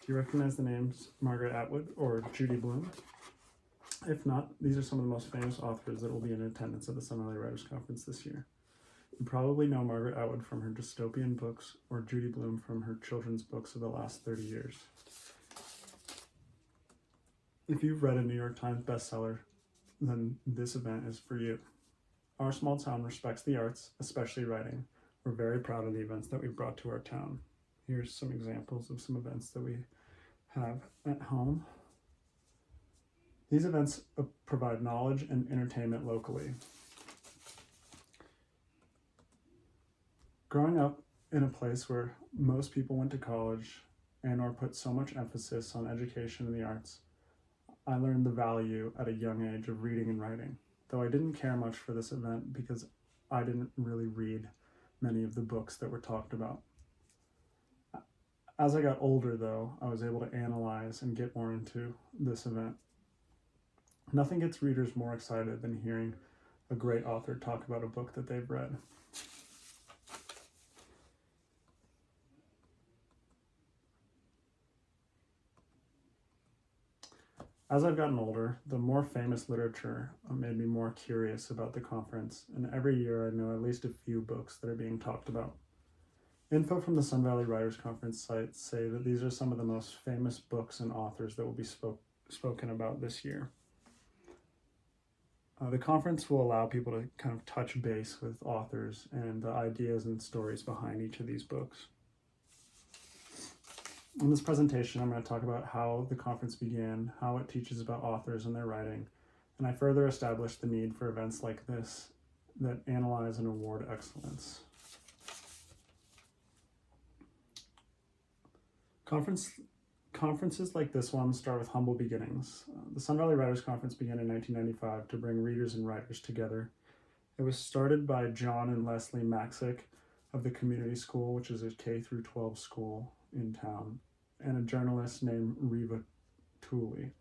Do you recognize the names Margaret Atwood or Judy Blume? If not, these are some of the most famous authors that will be in attendance at the Sun Valley Writers Conference this year. You probably know Margaret Atwood from her dystopian books or Judy Blume from her children's books of the last 30 years. If you've read a New York Times bestseller, then this event is for you. Our small town respects the arts, especially writing. We're very proud of the events that we've brought to our town. Here's some examples of some events that we have at home. These events provide knowledge and entertainment locally. Growing up in a place where most people went to college and or put so much emphasis on education and the arts, I learned the value at a young age of reading and writing, though I didn't care much for this event because I didn't really read many of the books that were talked about. As I got older, though, I was able to analyze and get more into this event. Nothing gets readers more excited than hearing a great author talk about a book that they've read. As I've gotten older, the more famous literature made me more curious about the conference, and every year I know at least a few books that are being talked about. Info from the Sun Valley Writers Conference site say that these are some of the most famous books and authors that will be spoken about this year. The conference will allow people to kind of touch base with authors and the ideas and stories behind each of these books. In this presentation, I'm going to talk about how the conference began, how it teaches about authors and their writing, and I further establish the need for events like this that analyze and award excellence. Conferences like this one start with humble beginnings. The Sun Valley Writers Conference began in 1995 to bring readers and writers together. It was started by John and Leslie Maxick of the community school, which is a K-12 school in town, and a journalist named Reva Tooley.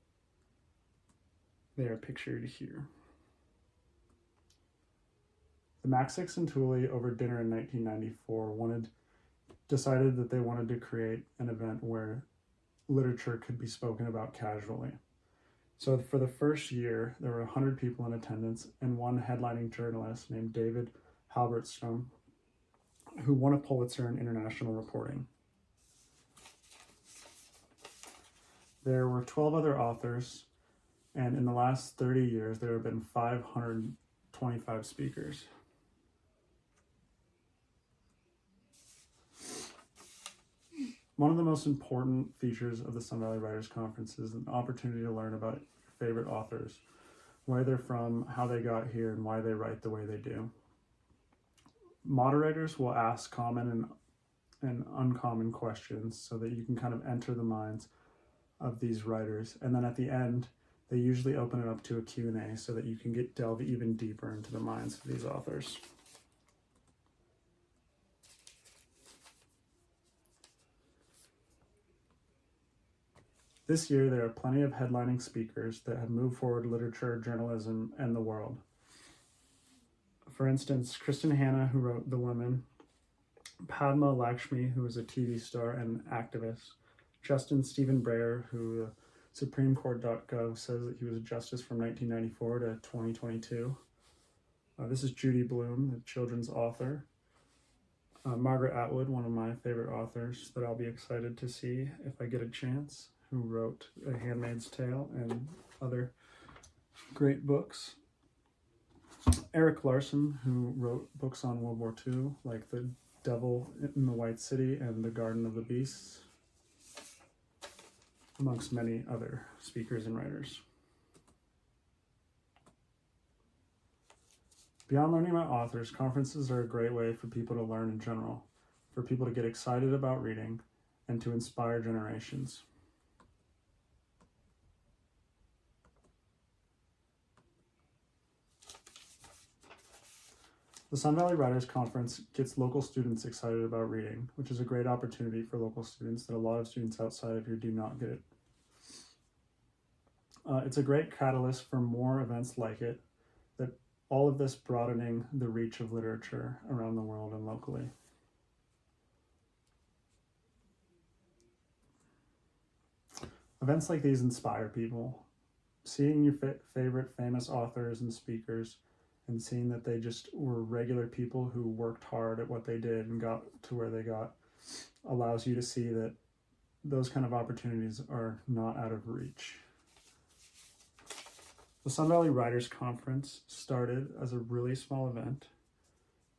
They are pictured here. The Maxicks and Tooley, over dinner in 1994, decided that they wanted to create an event where literature could be spoken about casually. So for the first year, there were 100 people in attendance and one headlining journalist named David Halberstrom, who won a Pulitzer in international reporting. There were 12 other authors, and in the last 30 years, there have been 525 speakers. One of the most important features of the Sun Valley Writers Conference is an opportunity to learn about your favorite authors, where they're from, how they got here, and why they write the way they do. Moderators will ask common and uncommon questions so that you can kind of enter the minds of these writers. And then at the end, they usually open it up to a Q&A so that you can delve even deeper into the minds of these authors. This year, there are plenty of headlining speakers that have moved forward literature, journalism, and the world. For instance, Kristen Hanna, who wrote The Women, Padma Lakshmi, who is a TV star and activist, Justin Stephen Breyer, who SupremeCourt.gov says that he was a justice from 1994 to 2022. This is Judy Blume, the children's author. Margaret Atwood, one of my favorite authors that I'll be excited to see if I get a chance, who wrote A Handmaid's Tale and other great books. Eric Larson, who wrote books on World War II, like The Devil in the White City and The Garden of the Beasts, amongst many other speakers and writers. Beyond learning about authors, conferences are a great way for people to learn in general, for people to get excited about reading, and to inspire generations. The Sun Valley Writers Conference gets local students excited about reading, which is a great opportunity for local students that a lot of students outside of here do not get. It's a great catalyst for more events like it, that all of this broadening the reach of literature around the world and locally. Events like these inspire people. Seeing your favorite famous authors and speakers and seeing that they just were regular people who worked hard at what they did and got to where they got allows you to see that those kind of opportunities are not out of reach. The Sun Valley Writers Conference started as a really small event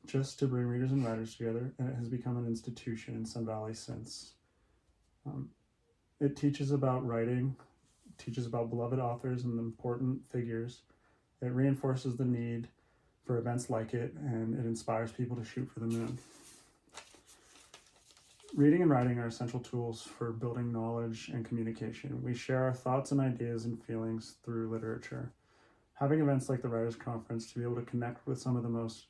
just to bring readers and writers together, and it has become an institution in Sun Valley since. It teaches about writing, teaches about beloved authors and important figures. It reinforces the need for events like it, and it inspires people to shoot for the moon. Reading and writing are essential tools for building knowledge and communication. We share our thoughts and ideas and feelings through literature. Having events like the Writers' Conference to be able to connect with some of the most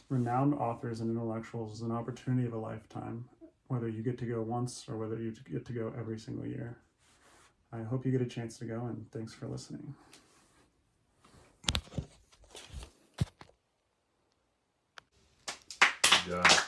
renowned authors and intellectuals is an opportunity of a lifetime, whether you get to go once or whether you get to go every single year. I hope you get a chance to go, and thanks for listening. Good job.